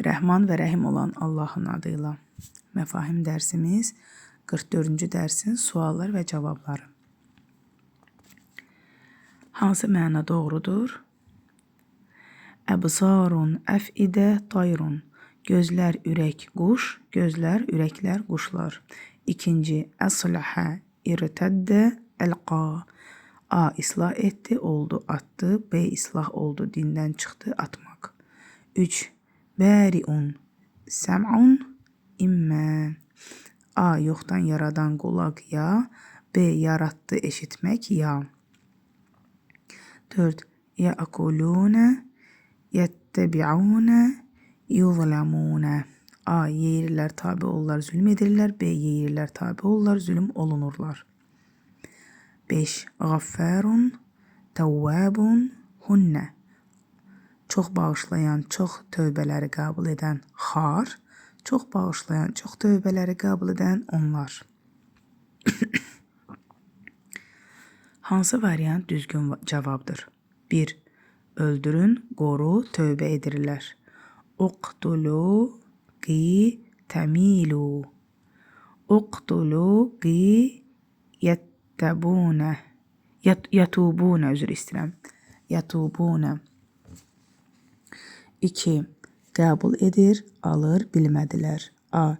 Rəhman və Rəhim olan Allahın adıyla. Məfahim dərsimiz 44-cü dərsin suallar və cavabları. Hansı məna doğrudur? Əbsarun, əfidə, tayrun. Gözlər, ürək, quş. Gözlər, ürəklər, quşlar. İkinci, əsləhə, irtəddə, əlqa. A. İslah etdi, oldu, attı. B. İslah oldu, dindən çıxdı, atmaq. 3. Bəriun, səm'un, immə. A. Yoxdan yaradan qulaq, ya. B. Yaratdı, eşitmək, ya. 4. Yəkulunə, yəttəbi'unə, yuzləmunə. A. Yeyirlər, tabi olurlar, zülm edirlər. B. Yeyirlər, tabi olurlar, zülm olunurlar. 5.Ğəffərun, təvvəbun, hunnə. Çox bağışlayan, çox tövbələri qəbul edən xar, çox bağışlayan, çox tövbələri qəbul edən onlar. Hansı variant düzgün cavabdır? 1. Öldürün, qoru, tövbə edirlər. Uqtulu, qi, təmilu. Uqtulu, qi, yəttəbunə. Yətubunə, üzr istəyirəm. Yətubunə. 2. Qəbul edir, alır, bilmədilər. A.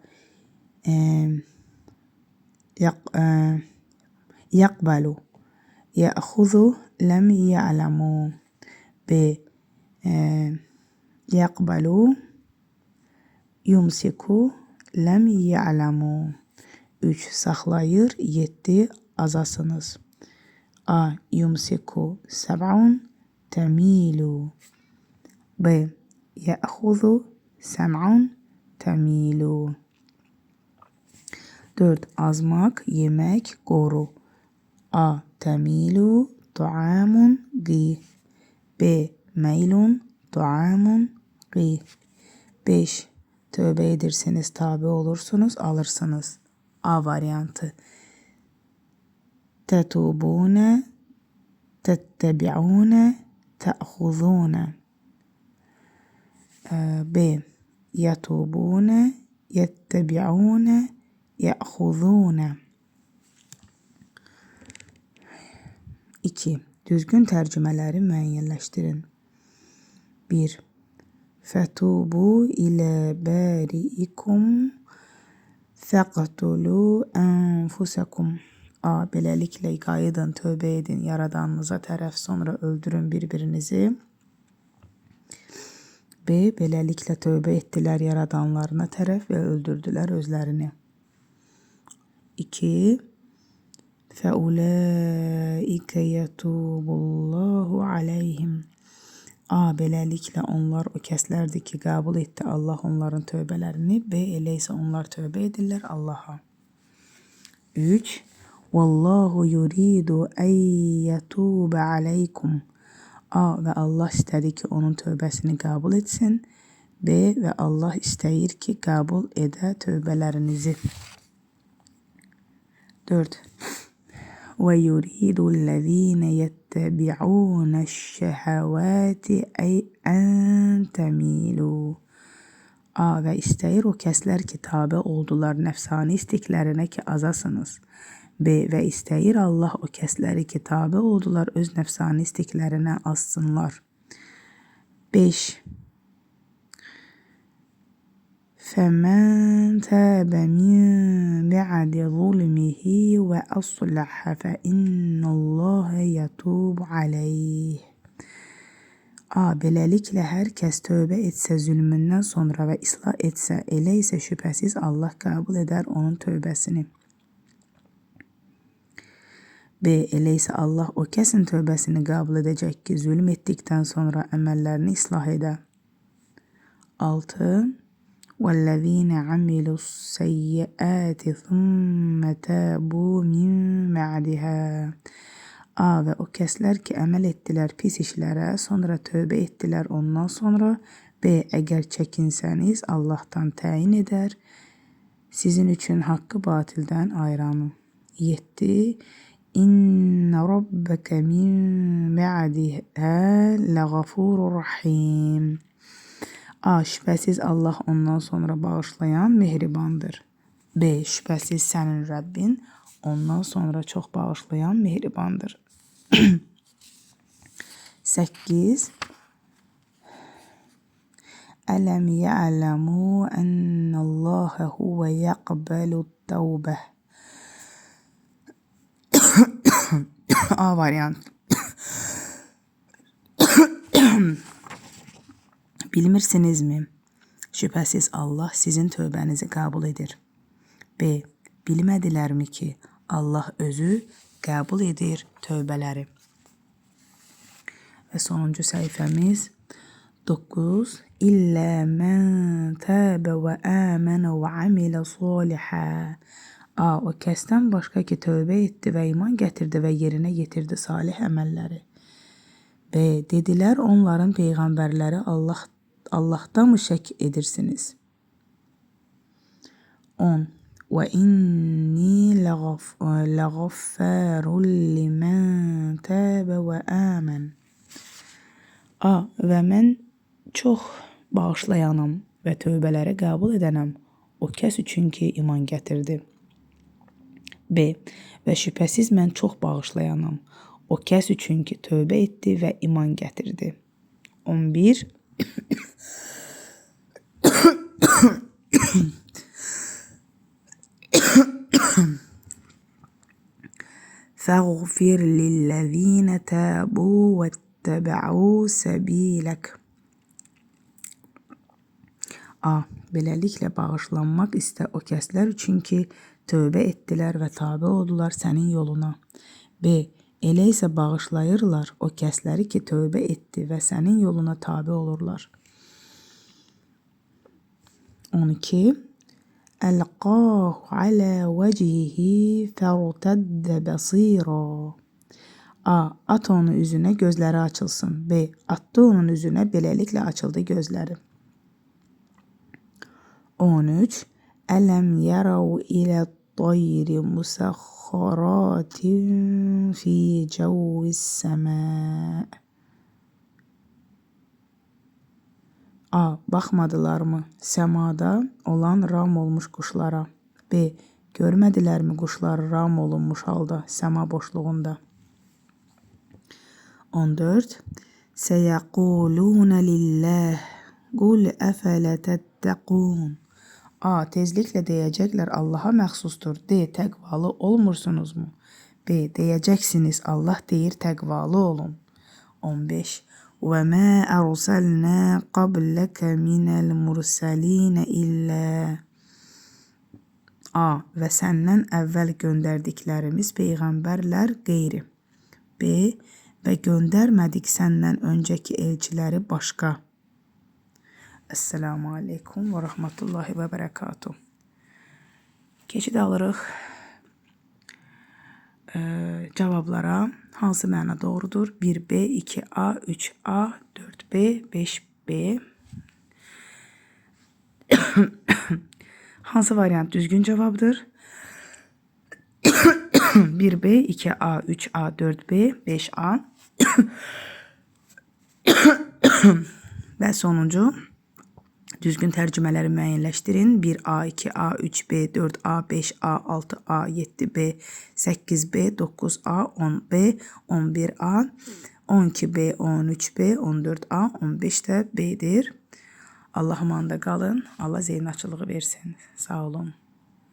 Yəqbəlu, yəxuzu, ləm ya'ləmu. B. Yəqbəlu, yumsiku, ləm ya'ləmu. 3. Saxlayır, 7. Azasınız. A. Yumsiku, səb'un, təmilu. B. Yəxuzu, səm'un, təmilu. 4. Azmaq, yemək, qoru. A. Təmilu, tuamun, qi. B. Meylun, tuamun, qi. 5. Tövbə edirsiniz, tabi olursunuz, alırsınız. A variantı. Tətubunə, təttəbi'unə, təxuzunə. B. Yətubunə, yəttəbi'unə, yəxuzunə. 2. Düzgün tərcümələri müəyyənləşdirin. 1. Fətubu ilə bəriikum, fəqtulu ənfusəkum. A. Beləliklə qayıdın, tövbə edin, yaradanınıza tərəf, sonra öldürün bir-birinizi. B. Beləliklə tövbə etdilər yaradanlarına tərəf və öldürdülər özlərini. 2. Fəuləikə yətubullahu aleyhim. A. Beləliklə onlar o kəslərdir ki, qəbul etdi Allah onların tövbələrini. B. Elə isə onlar tövbə edirlər Allaha. 3. Vallahu yuridu ən yətubə aleykum. A. Və Allah istədi ki, onun tövbəsini qəbul etsin. B. Və Allah istəyir ki, qəbul edə tövbələrinizi. 4. Və yuridu ləzīnə yəttəbi'unə şəhəvəti ən təmilu. A. Və istəyir o kəslər ki, tabi oldular nəfsani istiklərinə ki, azasınız. B. Və istəyir Allah o kəsləri ki, tabi oldular öz nəfsani istiklərinə azsınlar. 5. Fəmən təbə min bə'di zulmihi və əsləhə fə innəlləhə yətubu aleyh. A. Beləliklə hər kəs tövbə etsə zülmündən sonra və islah etsə, elə isə şübhəsiz Allah qəbul edər onun tövbəsini. B. Elə isə Allah o kəsin tövbəsini qəbul edəcək ki, zülm etdikdən sonra əməllərini islah edə. 6. Vəl-ləzīnə amilu's-səyyiəti thumma təbu min bə'dihə. A. Və o kəslər ki, əməl etdilər pis işlərə, sonra tövbə etdilər ondan sonra. B. Əgər çəkinsəniz, Allahdan təyin edər sizin üçün haqqı batildən ayıranı. 7. İnnə rabbəkə min bə'dihə ləğafurur rahim. A. Şübhəsiz Allah ondan sonra bağışlayan, mehribandır. B. Şübhəsiz sənin Rəbbin ondan sonra çox bağışlayan, mehribandır. 8. Ələm ya'ləmu ennəllâhe huvə yəqbəlud təvbə. A variant. Bilmirsinizmi? Şübhəsiz Allah sizin tövbənizi qəbul edir. B. Bilmədilərmi ki, Allah özü qəbul edir tövbələri. Və sonuncu səhifəmiz 9. İllə mən təbə və əmənə və amilə salihə. A. O kəsdən başqa ki, tövbə etdi və iman gətirdi və yerinə yetirdi salih əməlləri. B. Dedilər onların peyğəmbərləri Allah'tan mı şək edirsiniz? 10. Və inni ləğəffərun limən təbə və əmən. A. Və mən çox bağışlayanam və tövbələri qəbul edənəm o kəs üçün ki, iman gətirdi. B. Və şübhəsiz mən çox bağışlayanam o kəs üçün ki, tövbə etdi və iman gətirdi. 11. Fəğfir lillezine təbu və təbə'u səbilək. A. Beləliklə bağışlanmaq istə o kəslər üçün ki, tövbə etdilər və tabe oldular sənin yoluna. B. Elə isə bağışlayırlar o kəsləri ki, tövbə etdi və sənin yoluna tabe olurlar. 12. Əlqahu alə vəcihi fərtəddə bəsira. A. At onu üzünə, gözləri açılsın. B. Atdı onun üzünə, beləliklə açıldı gözləri. 13. Ələm yərəv ilə tayri musəxxaratin fi cəvvis səmə. A. Baxmadılarmı səmada olan ram olmuş quşlara? B. Görmədilərmi quşlar ram olunmuş halda səma boşluğunda? 14. Səyəqulunə lilləh qul əfələ təttəqun. A. Tezliklə deyəcəklər Allaha məxsusdur. D. Təqvalı olmursunuzmu? B. Deyəcəksiniz Allah deyir təqvalı olun. 15. Və mə ərsəlnə qabləkə minəl mürsəlinə illə. A. Və səndən əvvəl göndərdiklərimiz peyğəmbərlər qeyri. B. Və göndərmədik səndən öncəki elçiləri başqa. Esselamu aleykum və rəhmətullahi və bərəkatuhu. Keçid alırıq cavablara. Hansı məna doğrudur? 1B, 2A, 3A, 4B, 5B. Hansı variant düzgün cavabdır? 1B, 2A, 3A, 4B, 5A. Və sonuncu düzgün tərcümələri müəyyənləşdirin. 1A, 2A, 3B, 4A, 5A, 6A, 7B, 8B, 9A, 10B, 11A, 12B, 13B, 14A, 15 də B'dir. Allah amanda qalın. Allah zeyn açılığı versin. Sağ olun.